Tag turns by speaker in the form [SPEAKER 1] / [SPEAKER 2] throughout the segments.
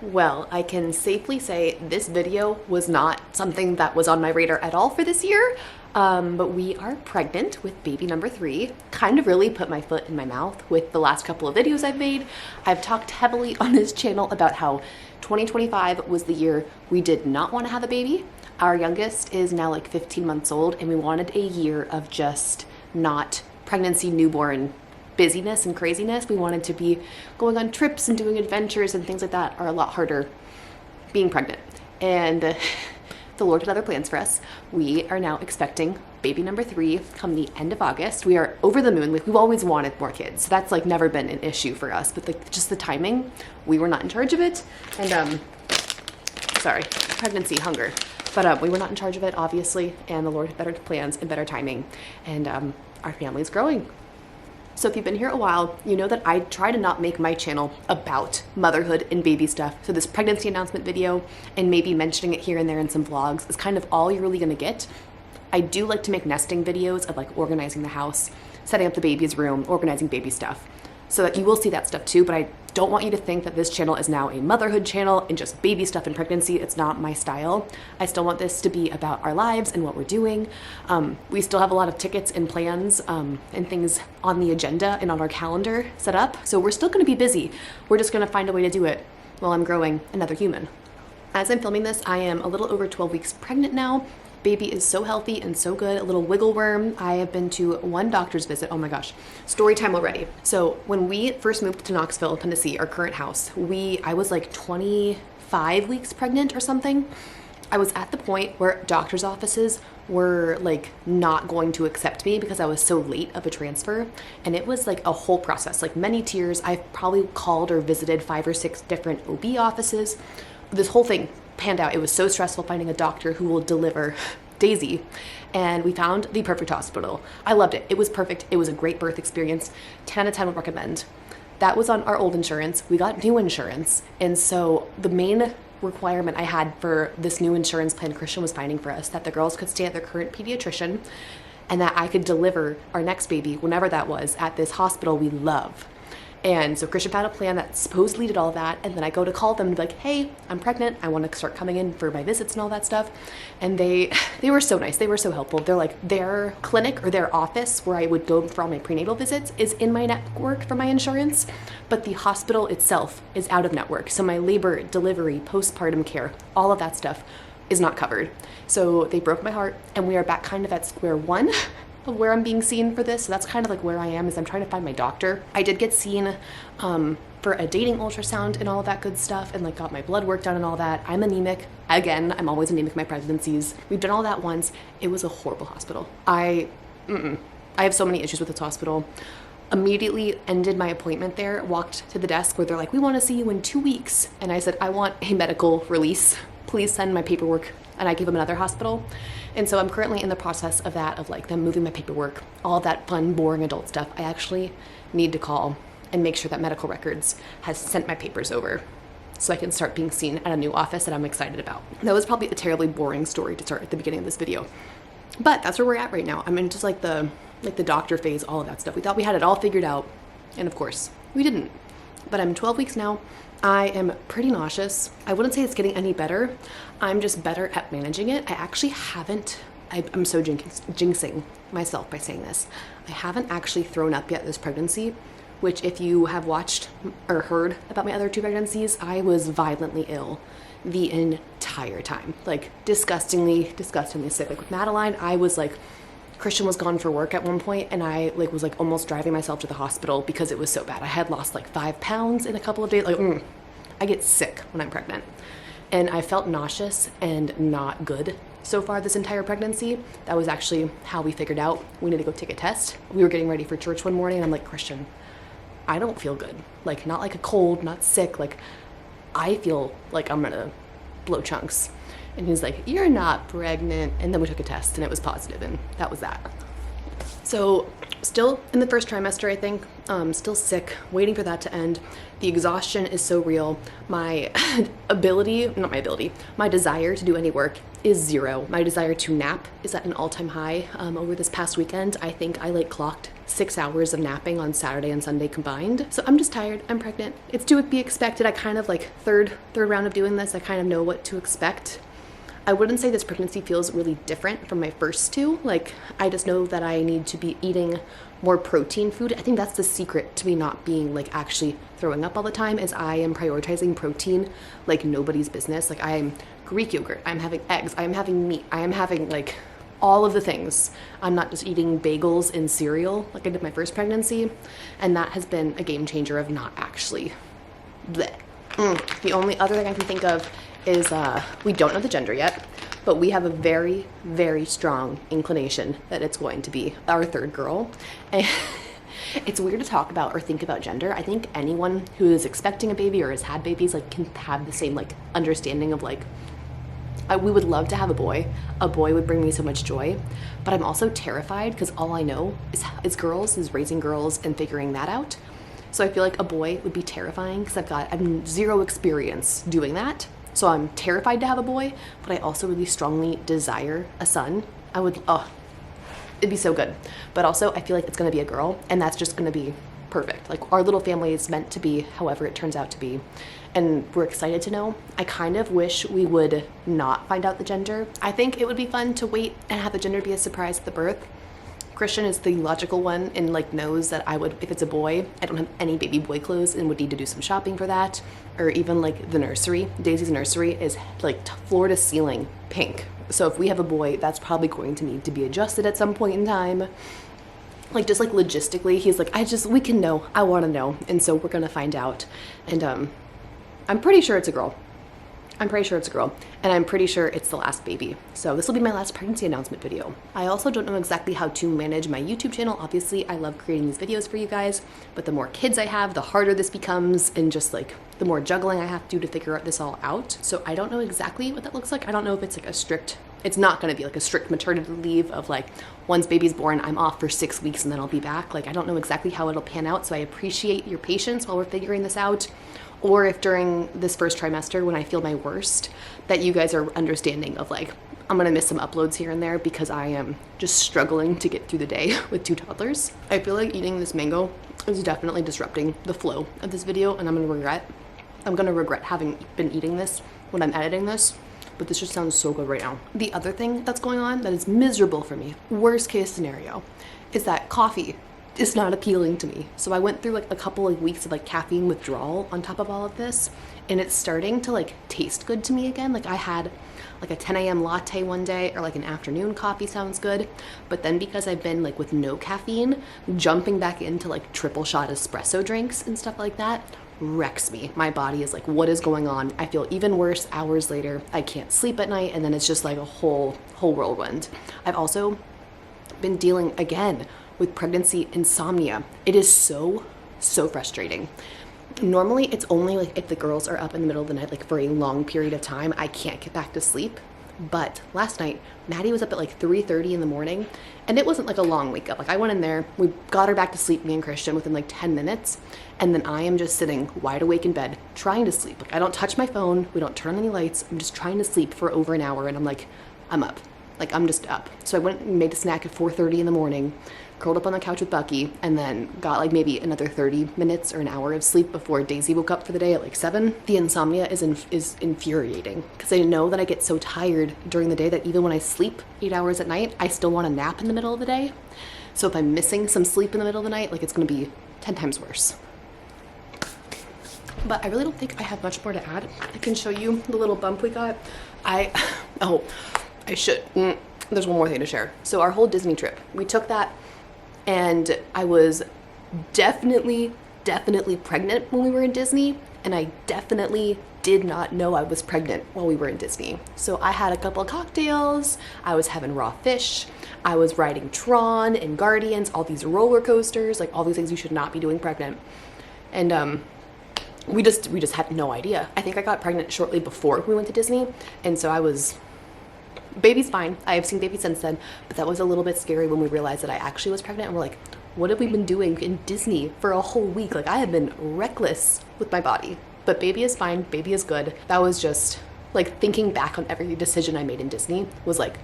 [SPEAKER 1] Well, I can safely say this video was not something that was on my radar at all for this year, but we are pregnant with baby number 3. Kind of really put my foot in my mouth with the last couple of videos I've made. I've talked heavily on this channel about how 2025 was the year we did not want to have a baby. Our youngest is now like 15 months old, and we wanted a year of just not pregnancy, newborn busyness and craziness. We wanted to be going on trips and doing adventures, and things like that are a lot harder being pregnant. And the Lord had other plans for us. We are now expecting baby number 3 come the end of August. We are over the moon. Like, we've always wanted more kids. So that's like never been an issue for us, but like just the timing, we were not in charge of it. And sorry, pregnancy hunger. But we were not in charge of it, obviously, and the Lord had better plans and better timing. And our family is growing. So if you've been here a while, you know that I try to not make my channel about motherhood and baby stuff. So this pregnancy announcement video and maybe mentioning it here and there in some vlogs is kind of all you're really gonna get. I do like to make nesting videos of like organizing the house, setting up the baby's room, organizing baby stuff. So that you will see that stuff too, but I don't want you to think that this channel is now a motherhood channel and just baby stuff and pregnancy. It's not my style. I still want this to be about our lives and what we're doing. We still have a lot of tickets and plans and things on the agenda and on our calendar set up. So we're still gonna be busy. We're just gonna find a way to do it while I'm growing another human. As I'm filming this, I am a little over 12 weeks pregnant now. Baby is so healthy and so good, a little wiggle worm. I have been to 1 doctor's visit. Oh my gosh, story time already. So when we first moved to Knoxville, Tennessee, our current house, I was like 25 weeks pregnant or something. I was at the point where doctor's offices were like not going to accept me because I was so late of a transfer. And it was like a whole process, like many tears. I've probably called or visited 5 or 6 different OB offices. This whole thing panned out. It was so stressful finding a doctor who will deliver Daisy, and we found the perfect hospital. I loved it. It was perfect. It was a great birth experience. 10 out of 10 would recommend. That was on our old insurance. We got new insurance, and so the main requirement I had for this new insurance plan Christian was finding for us, that the girls could stay at their current pediatrician and that I could deliver our next baby, whenever that was, at this hospital we love. And so Christian found a plan that supposedly did all that, and then I go to call them and be like, hey, I'm pregnant, I want to start coming in for my visits and all that stuff. And they were so nice, they were so helpful. They're like, their clinic or their office where I would go for all my prenatal visits is in my network for my insurance, but the hospital itself is out of network. So my labor, delivery, postpartum care, all of that stuff is not covered. So they broke my heart, and we are back kind of at square one of where I'm being seen for this. So that's kind of like where I am, is I'm trying to find my doctor. I did get seen for a dating ultrasound and all of that good stuff, and like got my blood work done and all that. I'm anemic. Again, I'm always anemic in my pregnancies. We've done all that once. It was a horrible hospital. I have so many issues with this hospital. Immediately ended my appointment there, walked to the desk where they're like, we want to see you in 2 weeks. And I said, I want a medical release. Please send my paperwork. And I gave them another hospital. And so I'm currently in the process of that, of like them moving my paperwork, all that fun, boring adult stuff. I actually need to call and make sure that medical records has sent my papers over so I can start being seen at a new office that I'm excited about. That was probably a terribly boring story to start at the beginning of this video, but that's where we're at right now. I'm in just like the doctor phase, all of that stuff. We thought we had it all figured out, and of course we didn't. But I'm 12 weeks now. I am pretty nauseous. I wouldn't say it's getting any better. I'm just better at managing it. I actually haven't, I'm so jinxing myself by saying this. I haven't actually thrown up yet this pregnancy, which if you have watched or heard about my other 2 pregnancies, I was violently ill the entire time. Like disgustingly sick. Like with Madeline, I was like, Christian was gone for work at one point, and I like was like almost driving myself to the hospital because it was so bad. I had lost like 5 pounds in a couple of days. Like, I get sick when I'm pregnant, and I felt nauseous and not good so far this entire pregnancy. That was actually how we figured out we need to go take a test. We were getting ready for church one morning, and I'm like, Christian, I don't feel good. Like, not like a cold, not sick. Like, I feel like I'm gonna blow chunks. And he's like, you're not pregnant. And then we took a test and it was positive, and that was that. So still in the first trimester, I think, still sick, waiting for that to end. The exhaustion is so real. My my desire to do any work is zero. My desire to nap is at an all-time high. Over this past weekend, I think I like clocked 6 hours of napping on Saturday and Sunday combined. So I'm just tired. I'm pregnant. It's to be expected. I kind of like third round of doing this, I kind of know what to expect. I wouldn't say this pregnancy feels really different from my first two. Like, I just know that I need to be eating more protein food. I think that's the secret to me not being like actually throwing up all the time, is I am prioritizing protein like nobody's business. Like, I am Greek yogurt, I'm having eggs, I am having meat, I am having like all of the things. I'm not just eating bagels and cereal like I did my first pregnancy. And that has been a game changer of not actually bleh. The only other thing I can think of is we don't know the gender yet, but we have a very, very strong inclination that it's going to be our third girl. And it's weird to talk about or think about gender. I think anyone who is expecting a baby or has had babies like can have the same like understanding of like, we would love to have a boy. A boy would bring me so much joy, but I'm also terrified because all I know is girls, is raising girls and figuring that out. So I feel like a boy would be terrifying because I've zero experience doing that. So I'm terrified to have a boy, but I also really strongly desire a son. It'd be so good. But also I feel like it's gonna be a girl, and that's just gonna be perfect. Like, our little family is meant to be however it turns out to be. And we're excited to know. I kind of wish we would not find out the gender. I think it would be fun to wait and have the gender be a surprise at the birth. Christian is the logical one and like knows that I would, if it's a boy, I don't have any baby boy clothes and would need to do some shopping for that. Or even like the nursery. Daisy's nursery is like floor to ceiling pink. So if we have a boy, that's probably going to need to be adjusted at some point in time. Like, just like logistically, he's like, we can know, I want to know. And so we're gonna find out. And I'm pretty sure it's a girl. I'm pretty sure it's a girl, and I'm pretty sure it's the last baby. So this will be my last pregnancy announcement video. I also don't know exactly how to manage my YouTube channel. Obviously, I love creating these videos for you guys, but the more kids I have, the harder this becomes, and just like the more juggling I have to do to figure this all out. So I don't know exactly what that looks like. I don't know if it's like it's not gonna be like a strict maternity leave of like, once baby's born, I'm off for 6 weeks and then I'll be back. Like, I don't know exactly how it'll pan out, so I appreciate your patience while we're figuring this out. Or if during this first trimester when I feel my worst, that you guys are understanding of like, I'm gonna miss some uploads here and there because I am just struggling to get through the day with 2 toddlers. I feel like eating this mango is definitely disrupting the flow of this video, and I'm gonna regret having been eating this when I'm editing this, but this just sounds so good right now. The other thing that's going on that is miserable for me, worst case scenario, is that coffee is not appealing to me. So I went through like a couple of weeks of like caffeine withdrawal on top of all of this, and it's starting to like taste good to me again. Like, I had like a 10 a.m. latte one day, or like an afternoon coffee sounds good. But then because I've been like with no caffeine, jumping back into like triple shot espresso drinks and stuff like that wrecks me. My body is like, what is going on? I feel even worse hours later. I can't sleep at night, and then it's just like a whole whirlwind. I've also been dealing again with pregnancy insomnia. It is so frustrating. Normally it's only like if the girls are up in the middle of the night, like for a long period of time, I can't get back to sleep. But last night, Maddie was up at like 3:30 in the morning, and it wasn't like a long wake up. Like, I went in there, we got her back to sleep, me and Christian, within like 10 minutes. And then I am just sitting wide awake in bed, trying to sleep. Like, I don't touch my phone, we don't turn on any lights. I'm just trying to sleep for over an hour, and I'm like, I'm up. Like, I'm just up. So I went and made a snack at 4:30 in the morning, curled up on the couch with Bucky, and then got like maybe another 30 minutes or an hour of sleep before Daisy woke up for the day at like 7. The insomnia is infuriating because I know that I get so tired during the day that even when I sleep 8 hours at night, I still want to nap in the middle of the day. So if I'm missing some sleep in the middle of the night, like, it's going to be 10 times worse. But I really don't think I have much more to add. I can show you the little bump we got. I should. There's one more thing to share. So our whole Disney trip, we took that, and I was definitely pregnant when we were in Disney, and I definitely did not know I was pregnant while we were in Disney. So I had a couple of cocktails, I was having raw fish, I was riding Tron and Guardians, all these roller coasters, like all these things you should not be doing pregnant. And we just had no idea. I think I got pregnant shortly before we went to Disney, and so baby's fine. I have seen baby since then, but that was a little bit scary when we realized that I actually was pregnant, and we're like, what have we been doing in Disney for a whole week? Like, I have been reckless with my body, but baby is fine, baby is good. That was just Like thinking back on every decision I made in Disney was like,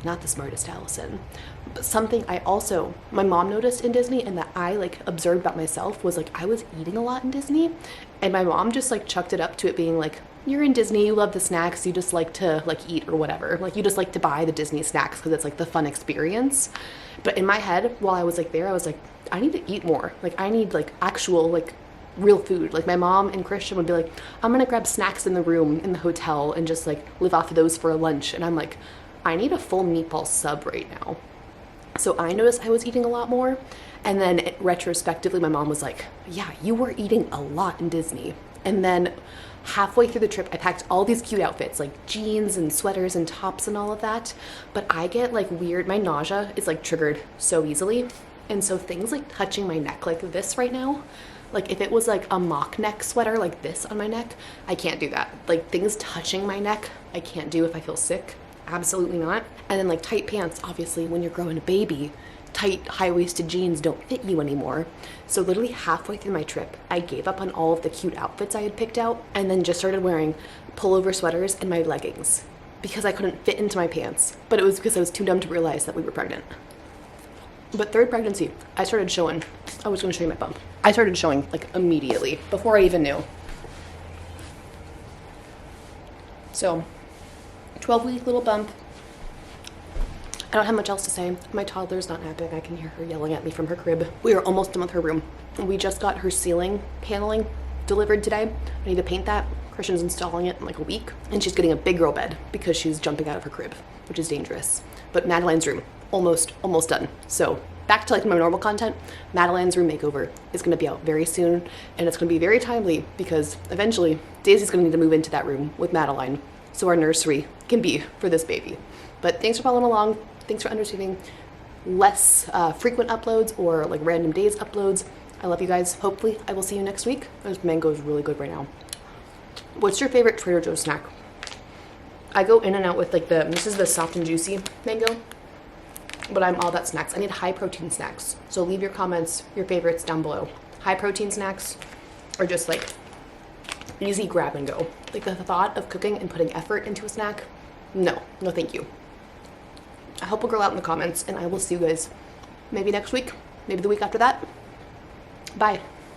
[SPEAKER 1] not the smartest Allison. But something my mom noticed in Disney and that I like observed about myself was like I was eating a lot in Disney, and my mom just like chucked it up to it being like, you're in Disney, you love the snacks, you just like to like eat or whatever. Like you just like to buy the Disney snacks because it's like the fun experience. But in my head, while I was like there, I was like, I need to eat more. Like I need like actual like real food. Like my mom and Christian would be like, I'm gonna grab snacks in the room in the hotel and just like live off of those for a lunch. And I'm like, I need a full meatball sub right now. So I noticed I was eating a lot more. And then retrospectively, my mom was like, yeah, you were eating a lot in Disney. And then halfway through the trip, I packed all these cute outfits, like jeans and sweaters and tops and all of that. But I get like weird, my nausea is like triggered so easily. And so things like touching my neck like this right now, like if it was like a mock neck sweater like this on my neck, I can't do that. Like things touching my neck, I can't do if I feel sick. Absolutely not. And then like tight pants, obviously when you're growing a baby, tight high-waisted jeans don't fit you anymore. So literally halfway through my trip, I gave up on all of the cute outfits I had picked out and then just started wearing pullover sweaters and my leggings because I couldn't fit into my pants. But it was because I was too dumb to realize that we were pregnant. But third pregnancy, I started showing. I was going to show you my bump. I started showing like immediately before I even knew. So 12-week little bump. I don't have much else to say. My toddler's not napping. I can hear her yelling at me from her crib. We are almost done with her room. We just got her ceiling paneling delivered today. I need to paint that. Christian's installing it in like a week. And she's getting a big girl bed because she's jumping out of her crib, which is dangerous. But Madeline's room, almost done. So back to like my normal content. Madeline's room makeover is going to be out very soon. And it's going to be very timely because eventually Daisy's going to need to move into that room with Madeline so our nursery can be for this baby. But thanks for following along. Thanks for understanding less frequent uploads or like random days uploads. I love you guys. Hopefully I will see you next week. This mango is really good right now. What's your favorite Trader Joe's snack? I go in and out with like this is the soft and juicy mango, but I'm all about snacks. I need high protein snacks. So leave your comments, your favorites down below. High protein snacks or just like easy grab and go. Like the thought of cooking and putting effort into a snack, no thank you. I hope we'll grow out in the comments, and I will see you guys maybe next week, maybe the week after that. Bye.